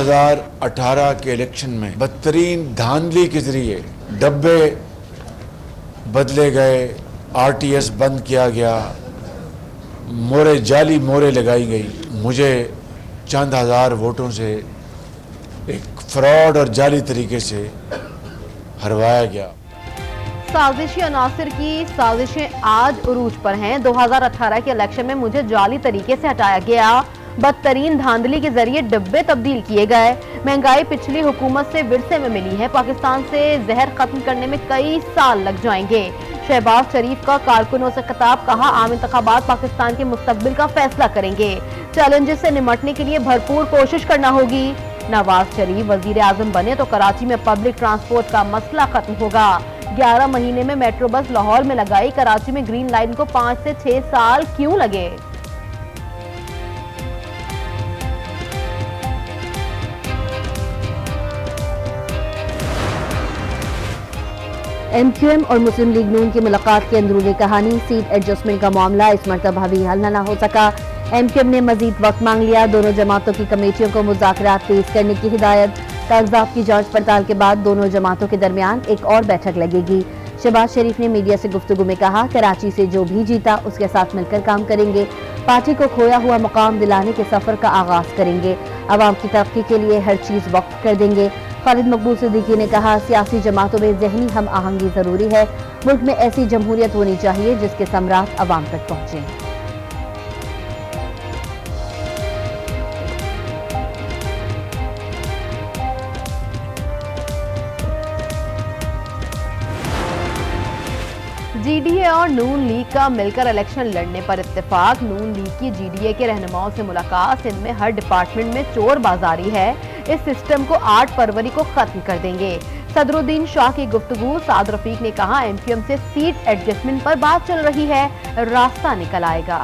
2018 के इलेक्शन में बदतरीन धांधली के जरिए डब्बे बदले गए, आरटीएस बंद किया गया, जाली मोहरें लगाई गई। मुझे चंद हजार वोटों से एक फ्रॉड और जाली तरीके से हरवाया गया। साजिशी अनासिर की साजिशें आज उरूज पर हैं। 2018 के इलेक्शन में मुझे जाली तरीके से हटाया गया, बदतरीन धांधली के जरिए डब्बे तब्दील किए गए। महंगाई पिछली हुकूमत से विरसे में मिली है। पाकिस्तान से जहर खत्म करने में कई साल लग जाएंगे। शहबाज शरीफ का कारकुनों से खिताब, कहा आम इंतखाबात पाकिस्तान के मुस्तकबिल का फैसला करेंगे। चैलेंजेस से निमटने के लिए भरपूर कोशिश करना होगी। नवाज शरीफ वजीर आजम बने तो कराची में पब्लिक ट्रांसपोर्ट का मसला खत्म होगा। 11 महीने में मेट्रो बस लाहौर में लगाई, कराची में ग्रीन लाइन को 5 से 6 साल क्यों लगे? एमक्यूएम और मुस्लिम लीग नून की मुलाकात की अंदरूनी कहानी, सीट एडजस्टमेंट का मामला इस मरतबा भी हल न हो सका। एमक्यूएम ने मजीद वक्त मांग लिया। दोनों जमातों की कमेटियों को मुज़ाकरात तेज करने की हिदायत। कागजात की जांच पड़ताल के बाद दोनों जमातों के दरमियान एक और बैठक लगेगी। शहबाज शरीफ ने मीडिया से गुफ्तगू में कहा, कराची से जो भी जीता उसके साथ मिलकर काम करेंगे। पार्टी को खोया हुआ मुकाम दिलाने के सफर का आगाज करेंगे। अवाम की तरक्की के लिए हर चीज वक्त कर देंगे। खालिद मकबूल सिद्दीकी ने कहा, सियासी जमातों में ज़हनी हम आहंगी जरूरी है। मुल्क में ऐसी जमहूरियत होनी चाहिए जिसके समरात अवाम तक पहुंचे। जीडीए और नून लीग का मिलकर इलेक्शन लड़ने पर इत्तेफाक। नून लीग की जीडीए के रहनुमाओं से मुलाकात। सिंध में हर डिपार्टमेंट में चोर बाजारी है। इस सिस्टम को 8 फरवरी को खत्म कर देंगे। सदरुद्दीन शाह की गुफ्तगू। साद रफीक ने कहा, एमक्यूएम से सीट एडजस्टमेंट पर बात चल रही है, रास्ता निकल आएगा।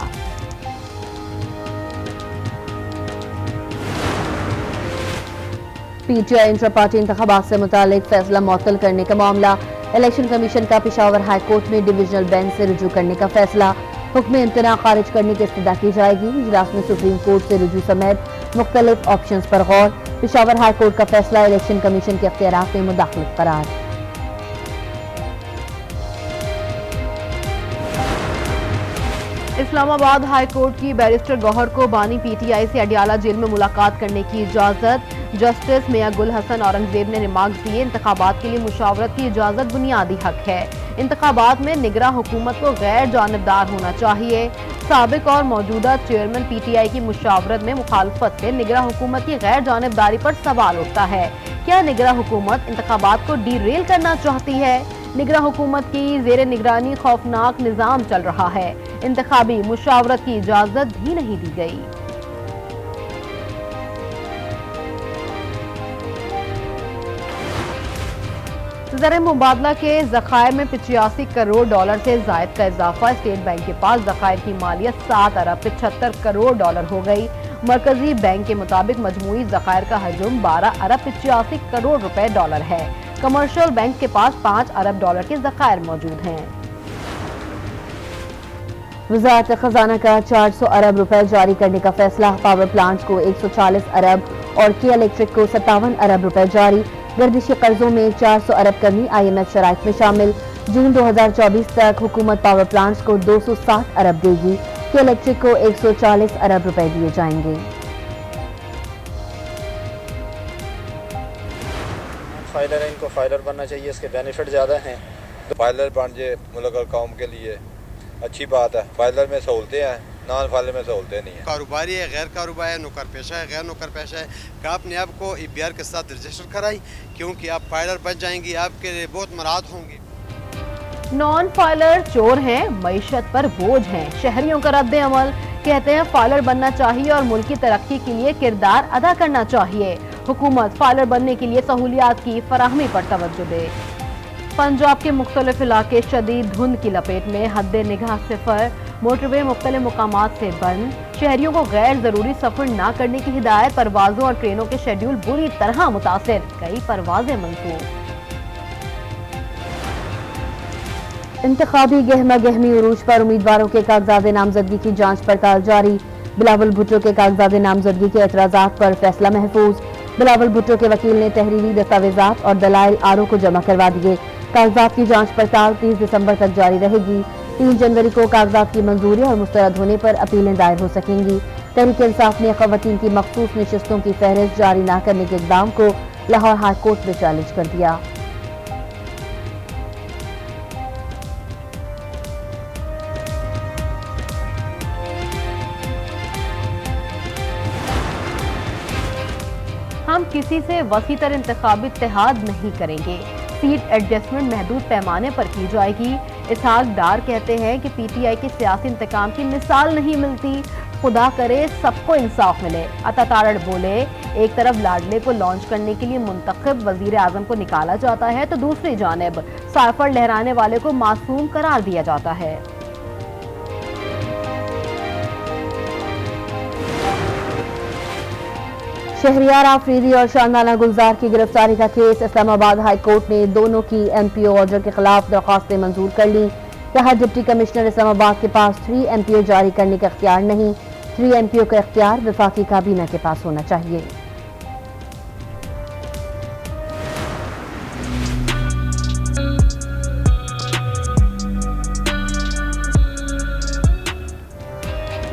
पीटीआई इंट्रा पार्टी इंतखाबात से मुतालिक फैसला मुअत्तल करने का मामला। इलेक्शन कमीशन का पेशावर हाई कोर्ट में डिविजनल बेंच से रुजू करने का फैसला। हुक्म इम्तना खारिज करने की इस्तदा की जाएगी। इजलास में सुप्रीम कोर्ट से रुजू समेत मुख्तलिफ ऑप्शंस पर गौर। पेशावर हाई कोर्ट का फैसला, इलेक्शन कमीशन के इख्तियारात में मुदाखलत करार। इस्लामाबाद हाई कोर्ट की बैरिस्टर गौहर को बानी पीटीआई से अडियाला जेल में मुलाकात करने की इजाजत। जस्टिस मियां गुल हसन औरंगजेब ने रिमार्क्स दिए, इंतखाबात के लिए मुशावरत की इजाजत बुनियादी हक है। इंतखाबात में निगरां हुकूमत को गैर जानिबदार होना चाहिए। साबिक और मौजूदा चेयरमैन पीटीआई की मुशावरत में मुखालफत से निगरां हुकूमत की गैर जानिबदारी पर सवाल उठता है। क्या निगरां हुकूमत इंतखाबात को डीरेल करना चाहती है? निगरां हुकूमत की जेर निगरानी खौफनाक निजाम चल रहा है। इंतखाबी मुशावरत की इजाजत भी नहीं दी गई। ज़र मुबादला के ज़खायर में 85 करोड़ डॉलर से ज़ायद का इजाफा। स्टेट बैंक के पास ज़खायर की मालियत 7 अरब 75 करोड़ डॉलर हो गई। मरकजी बैंक के मुताबिक मजमूई ज़खायर का हजम 12 अरब 85 करोड़ रुपए डॉलर है। कमर्शियल बैंक के पास 5 अरब डॉलर के ज़खायर मौजूद हैं। वज़ारत खजाना का 400 अरब रुपए जारी करने का फैसला। पावर प्लांट को 140 अरब और के इलेक्ट्रिक को 57 अरब रुपए जारी। गर्दिशी कर्जों में 400 अरब कमी IMF शराइत में शामिल। जून 2024 तक हुकूमत पावर प्लांट्स को 260 अरब देगी। के इलेक्ट्रिक को 140 अरब रुपए दिए जाएंगे। फाइलर है, इनको फाइलर बनना चाहिए, इसके बेनिफिट ज़्यादा हैं। फाइलर बन जाए मुल्क और कौम के लिए अच्छी बात है। फाइलर में सहूलतें हैं, नॉन फाइलर में सहूलतें नहीं है। कारोबारी है, गैर कारोबारी है, नौकर पेशा है, गैर नौकर पेशा है, कि आपने आपको EPR के साथ रजिस्टर कराई, क्योंकि आप फाइलर बन जाएंगी, आपके लिए बहुत मराहत होंगी। नॉन फाइलर चोर हैं, मईशत पर बोझ हैं। शहरियों का रद्द अमल। कहते हैं फाइलर बनना चाहिए और मुल्क की तरक्की के लिए किरदार अदा करना चाहिए। हुकूमत फाइलर बनने के लिए सहूलियात की फराहमी पर तवज्जो दे। पंजाब के मुख्तलिफ इलाके शदीद धुंध की लपेट में। हद निगाह सिफर। मोटरवे मुख्तलिफ मुकामात से बंद। शहरियों को गैर जरूरी सफर न करने की हिदायत। परवाजों और ट्रेनों के शेड्यूल बुरी तरह मुतासिर। कई परवाजें मंसूब। इंतखाबी गहमा गहमी उरूज पर उम्मीदवारों के कागजात नामजदगी की जांच पड़ताल जारी। बिलावल भुट्टो के कागजात नामजदगी के एतराजात पर फैसला महफूज। बिलावल भुट्टो के वकील ने तहरीरी दस्तावेजात और दलाइल आरओ को जमा करवा दिए। कागजात की जांच पड़ताल 30 दिसंबर तक जारी रहेगी। 3 जनवरी को कागजात की मंजूरी और मुस्तरद होने पर अपीलें दायर हो सकेंगी। तहरीक इंसाफ ने खवातीन की मखसूस नशिस्तों की फहरिस्त जारी न करने के इक़दाम को लाहौर हाई कोर्ट में चैलेंज कर दिया। हम किसी से वसीतर इंतखाबी इत्तेहाद नहीं करेंगे। सीट एडजस्टमेंट महदूद पैमाने पर की जाएगी। इसहाक डार कहते हैं कि पीटीआई के सियासी इंतकाम की मिसाल नहीं मिलती। खुदा करे सबको इंसाफ मिले। अता तारड़ बोले, एक तरफ लाडले को लॉन्च करने के लिए मुंतखब वजीर आजम को निकाला जाता है तो दूसरी जानिब साफर लहराने वाले को मासूम करार दिया जाता है। शहरियार आफरीदी और शानदाना गुलजार की गिरफ्तारी का केस इस्लामाबाद हाई कोर्ट ने दोनों की एमपीओ ऑर्डर के खिलाफ दरख्वास्तें मंजूर कर ली। कहा, डिप्टी कमिश्नर इस्लामाबाद के पास 3 एमपीओ जारी करने का इख्तियार नहीं, 3 एमपीओ का इख्तियार वफाकी काबीना के पास होना चाहिए।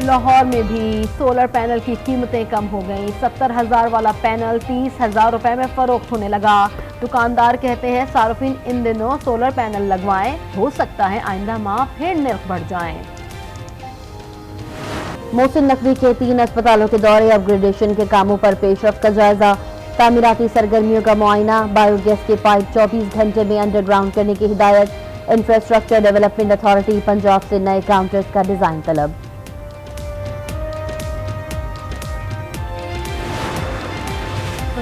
लाहौर में भी सोलर पैनल की कीमतें कम हो गईं। 70,000 वाला पैनल 30,000 रुपए में फरोख्त होने लगा। दुकानदार कहते हैं सार्फिन इन दिनों सोलर पैनल लगवाएं, हो सकता है आइंदा माह फिर निर्ख बढ़ जाएं। मोहसिन नकवी के 3 अस्पतालों के दौरे, अपग्रेडेशन के कामों पर पेशरफ्त का जायजा, तामीराती सरगर्मियों का मुआयना, बायोगैस के पाइप 24 घंटे में अंडरग्राउंड करने की हिदायत। इंफ्रास्ट्रक्चर डेवलपमेंट अथॉरिटी पंजाब से नए काउंटर्स का डिजाइन तलब।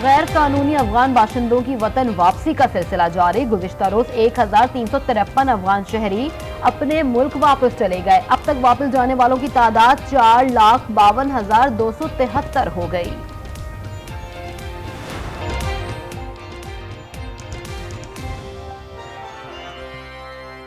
गैर कानूनी अफगान बाशिंदों की वतन वापसी का सिलसिला जारी। गुज़िश्ता रोज 1353 अफगान शहरी अपने मुल्क वापस चले गए। अब तक वापस जाने वालों की तादाद 4,52,273 हो गई।